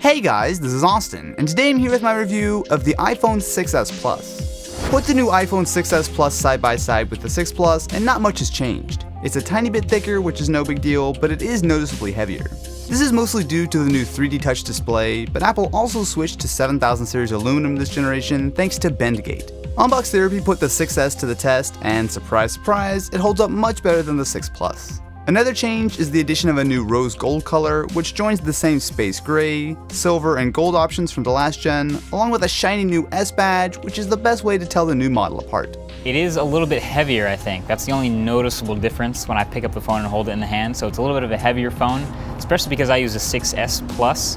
Hey guys, this is Austin, and today I'm here with my review of the iPhone 6s Plus. Put the new iPhone 6s Plus side by side with the 6 Plus and not much has changed. It's a tiny bit thicker, which is no big deal, but it is noticeably heavier. This is mostly due to the new 3D Touch display, but Apple also switched to 7000 series aluminum this generation thanks to Bendgate. Unbox Therapy put the 6s to the test, and surprise surprise, it holds up much better than the 6 Plus. Another change is the addition of a new rose gold color, which joins the same space gray, silver, and gold options from the last gen, along with a shiny new S badge, which is the best way to tell the new model apart. It is a little bit heavier, I think. That's the only noticeable difference when I pick up the phone and hold it in the hand, so it's a little bit of a heavier phone, especially because I use a 6S Plus.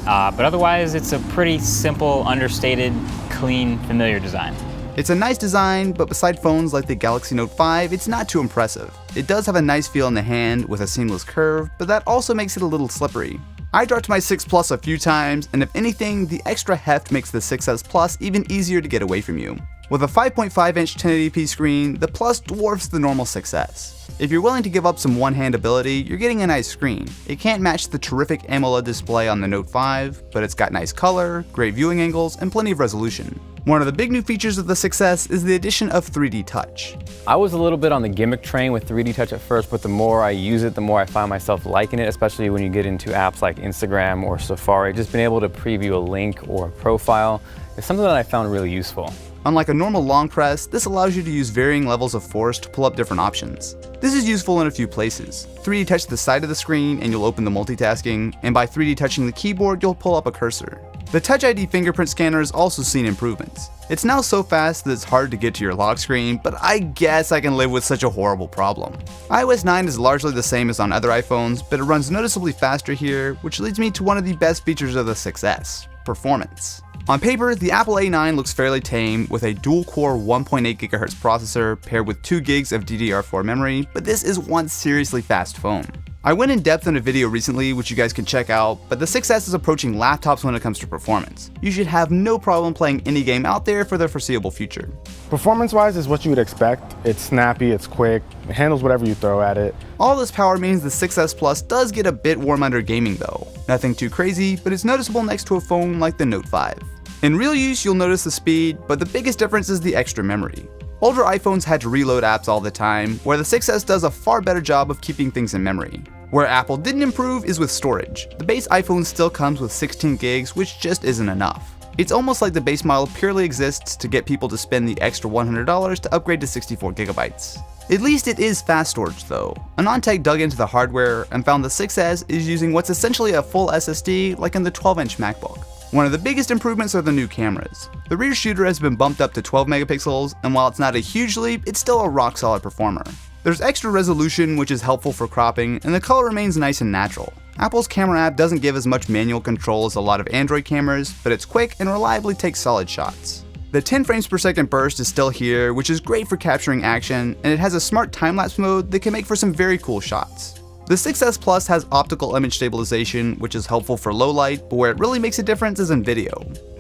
But otherwise, it's a pretty simple, understated, clean, familiar design. It's a nice design, but beside phones like the Galaxy Note 5, it's not too impressive. It does have a nice feel in the hand with a seamless curve, but that also makes it a little slippery. I dropped my 6 Plus a few times, and if anything, the extra heft makes the 6s Plus even easier to get away from you. With a 5.5-inch 1080p screen, the Plus dwarfs the normal 6s. If you're willing to give up some one-hand ability, you're getting a nice screen. It can't match the terrific AMOLED display on the Note 5, but it's got nice color, great viewing angles, and plenty of resolution. One of the big new features of the 6s is the addition of 3D Touch. I was a little bit on the gimmick train with 3D Touch at first, but the more I use it, the more I find myself liking it, especially when you get into apps like Instagram or Safari. Just being able to preview a link or a profile is something that I found really useful. Unlike a normal long press, this allows you to use varying levels of force to pull up different options. This is useful in a few places. 3D touch the side of the screen and you'll open the multitasking, and by 3D touching the keyboard, you'll pull up a cursor. The Touch ID fingerprint scanner has also seen improvements. It's now so fast that it's hard to get to your lock screen, but I guess I can live with such a horrible problem. iOS 9 is largely the same as on other iPhones, but it runs noticeably faster here, which leads me to one of the best features of the 6s, performance. On paper, the Apple A9 looks fairly tame with a dual-core 1.8 GHz processor paired with 2 GB of DDR4 memory, but this is one seriously fast phone. I went in depth in a video recently, which you guys can check out, but the 6s is approaching laptops when it comes to performance. You should have no problem playing any game out there for the foreseeable future. Performance-wise is what you would expect. It's snappy, it's quick, it handles whatever you throw at it. All this power means the 6s Plus does get a bit warm under gaming though. Nothing too crazy, but it's noticeable next to a phone like the Note 5. In real use, you'll notice the speed, but the biggest difference is the extra memory. Older iPhones had to reload apps all the time, where the 6s does a far better job of keeping things in memory. Where Apple didn't improve is with storage. The base iPhone still comes with 16 gigs, which just isn't enough. It's almost like the base model purely exists to get people to spend the extra $100 to upgrade to 64 gigabytes. At least it is fast storage though. A non-tech dug into the hardware and found the 6s is using what's essentially a full SSD like in the 12-inch MacBook. One of the biggest improvements are the new cameras. The rear shooter has been bumped up to 12 megapixels, and while it's not a huge leap, it's still a rock-solid performer. There's extra resolution, which is helpful for cropping, and the color remains nice and natural. Apple's camera app doesn't give as much manual control as a lot of Android cameras, but it's quick and reliably takes solid shots. The 10 frames per second burst is still here, which is great for capturing action, and it has a smart time-lapse mode that can make for some very cool shots. The 6s Plus has optical image stabilization, which is helpful for low light, but where it really makes a difference is in video.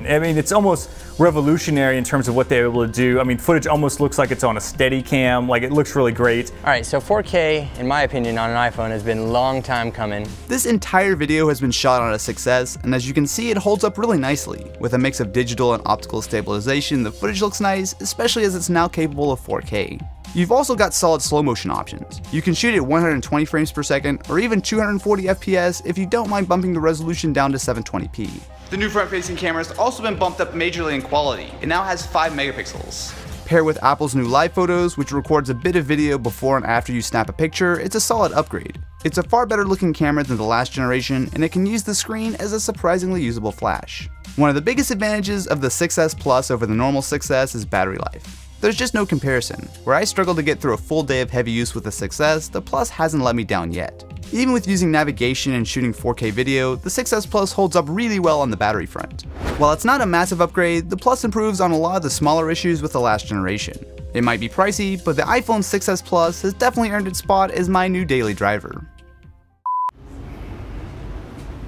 I mean, it's almost revolutionary in terms of what they're able to do. I mean, footage almost looks like it's on a steady cam, like it looks really great. All right, so 4K, in my opinion, on an iPhone has been a long time coming. This entire video has been shot on a 6s, and as you can see, it holds up really nicely. With a mix of digital and optical stabilization, the footage looks nice, especially as it's now capable of 4K. You've also got solid slow motion options. You can shoot at 120 frames per second or even 240 FPS if you don't mind bumping the resolution down to 720p. The new front-facing camera has also been bumped up majorly in quality. It now has 5 megapixels. Paired with Apple's new Live Photos, which records a bit of video before and after you snap a picture, it's a solid upgrade. It's a far better looking camera than the last generation, and it can use the screen as a surprisingly usable flash. One of the biggest advantages of the 6s Plus over the normal 6s is battery life. There's just no comparison. Where I struggled to get through a full day of heavy use with the 6s, the Plus hasn't let me down yet. Even with using navigation and shooting 4K video, the 6s Plus holds up really well on the battery front. While it's not a massive upgrade, the Plus improves on a lot of the smaller issues with the last generation. It might be pricey, but the iPhone 6s Plus has definitely earned its spot as my new daily driver.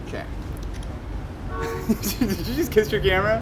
Okay. Did you just kiss your camera?